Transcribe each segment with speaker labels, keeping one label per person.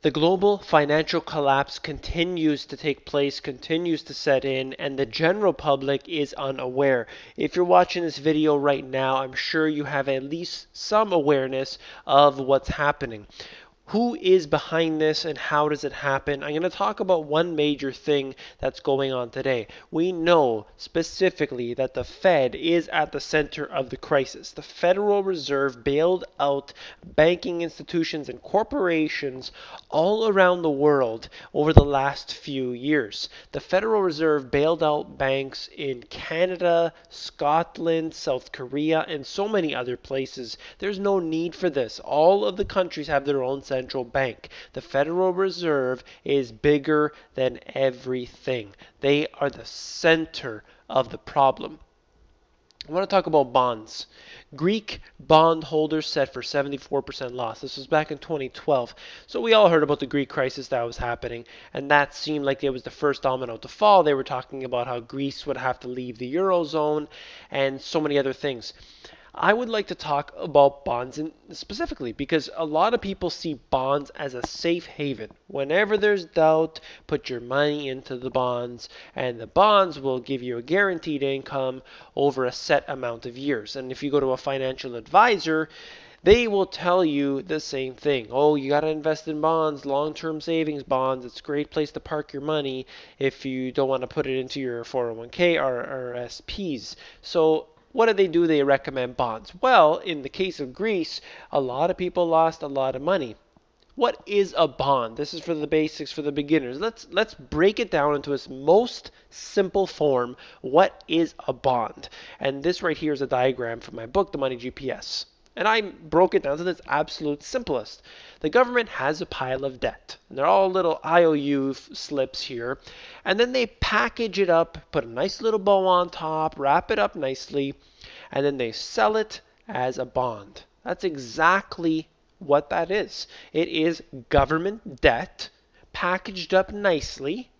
Speaker 1: The global financial collapse continues to take place, continues to set in, and the general public is unaware. If you're watching this video right now, I'm sure you have at least some awareness of what's happening. Who is behind this and how does it happen? I'm going to talk about one major thing that's going on today. We know specifically that the Fed is at the center of the crisis. The Federal Reserve bailed out banking institutions and corporations all around the world over the last few years. The Federal Reserve bailed out banks in Canada, Scotland, South Korea, and so many other places. There's no need for this. All of the countries have their own central bank. The Federal Reserve is bigger than everything. They are the center of the problem. I want to talk about bonds. Greek bondholders set for 74% loss. This was back in 2012. So we all heard about the Greek crisis that was happening, and that seemed like it was the first domino to fall. They were talking about how Greece would have to leave the Eurozone and so many other things. I would like to talk about bonds specifically because a lot of people see bonds as a safe haven. Whenever there's doubt, put your money into the bonds, and the bonds will give you a guaranteed income over a set amount of years. And if you go to a financial advisor, they will tell you the same thing. Oh, you got to invest in bonds, long-term savings bonds. It's a great place to park your money if you don't want to put it into your 401k or SPs. So what do? They recommend bonds. Well, in the case of Greece, a lot of people lost a lot of money. What is a bond? This is for the basics, for the beginners. Let's break it down into its most simple form. What is a bond? And this right here is a diagram from my book, The Money GPS. And I broke it down to its absolute simplest. The government has a pile of debt. And they're all little IOU slips here. And then they package it up, put a nice little bow on top, wrap it up nicely, and then they sell it as a bond. That's exactly what that is. It is government debt packaged up nicely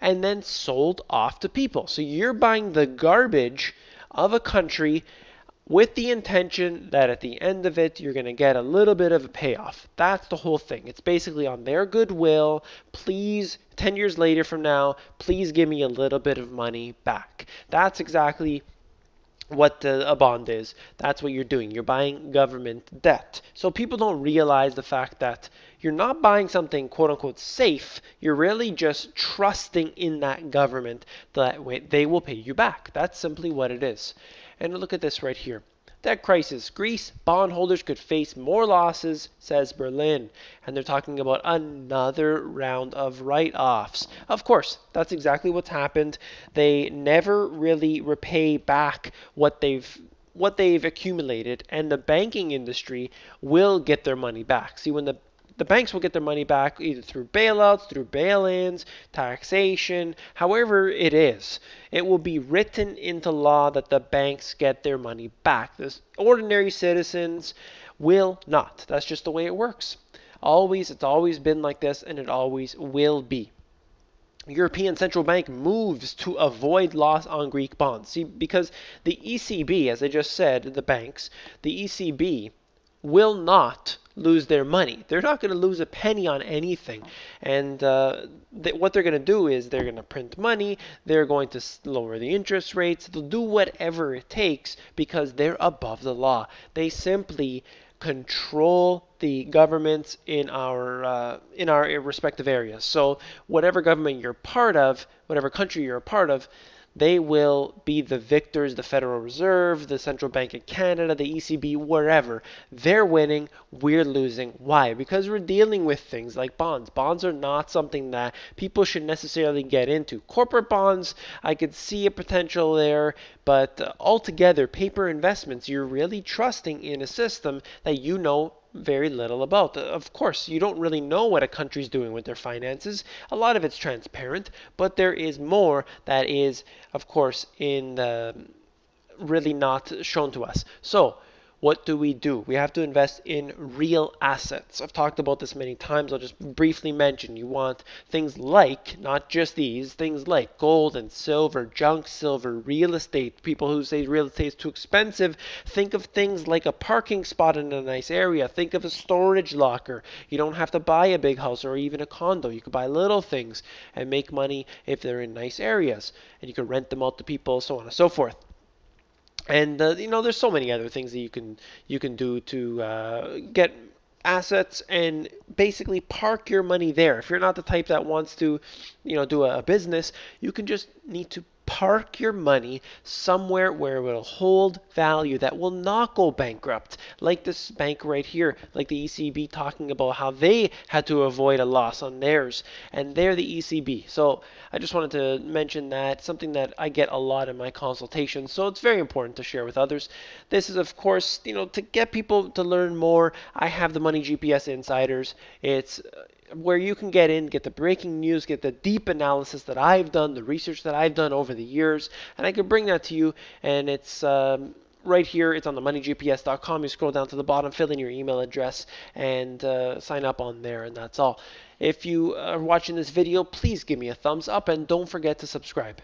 Speaker 1: and then sold off to people. So you're buying the garbage of a country with the intention that at the end of it, you're going to get a little bit of a payoff. That's the whole thing. It's basically on their goodwill. Please, 10 years later from now, please give me a little bit of money back. That's exactly what a bond is. That's what you're doing. You're buying government debt. So people don't realize the fact that you're not buying something quote unquote safe. You're really just trusting in that government that they will pay you back. That's simply what it is. And look at this right here. Debt crisis. Greece bondholders could face more losses, says Berlin. And they're talking about another round of write-offs. Of course, that's exactly what's happened. They never really repay back what they've accumulated, and the banking industry will get their money back. See, when the banks will get their money back either through bailouts, through bail-ins, taxation, however it is. It will be written into law that the banks get their money back. The ordinary citizens will not. That's just the way it works. It's always been like this, and it always will be. European Central Bank moves to avoid loss on Greek bonds. See, because the ECB, as I just said, the banks, the ECB will not lose their money. They're not going to lose a penny on anything. And what they're going to do is they're going to print money. They're going to lower the interest rates. They'll do whatever it takes because they're above the law. They simply control the governments in our respective areas. So whatever government you're part of, whatever country you're a part of, they will be the victors. The Federal Reserve, the Central Bank of Canada, the ECB, wherever. They're winning, we're losing. Why? Because we're dealing with things like bonds. Bonds are not something that people should necessarily get into. Corporate bonds, I could see a potential there, but altogether, paper investments, you're really trusting in a system that you know very little about. Of course, you don't really know what a country's doing with their finances. A lot of it's transparent, but there is more that is, of course, in the really not shown to us. So, what do? We have to invest in real assets. I've talked about this many times. I'll just briefly mention you want things like, not just these, things like gold and silver, junk silver, real estate. People who say real estate is too expensive, think of things like a parking spot in a nice area. Think of a storage locker. You don't have to buy a big house or even a condo. You could buy little things and make money if they're in nice areas. And you can rent them out to people, so on and so forth. And there's so many other things that you can do to get assets and basically park your money there. If you're not the type that wants to, do a business, you can just need to park your money somewhere where it will hold value that will not go bankrupt. Like this bank right here, like the ECB talking about how they had to avoid a loss on theirs, and they're the ECB. So I just wanted to mention that, something that I get a lot in my consultations, so it's very important to share with others. This is, of course, to get people to learn more. I have the Money GPS Insiders. It's where you can get the breaking news, get the deep analysis that I've done, the research that I've done over the years, and I can bring that to you. And it's right here. It's on the moneygps.com. You scroll down to the bottom, fill in your email address, and sign up on there, and that's all. If you are watching this video, please give me a thumbs up, and don't forget to subscribe.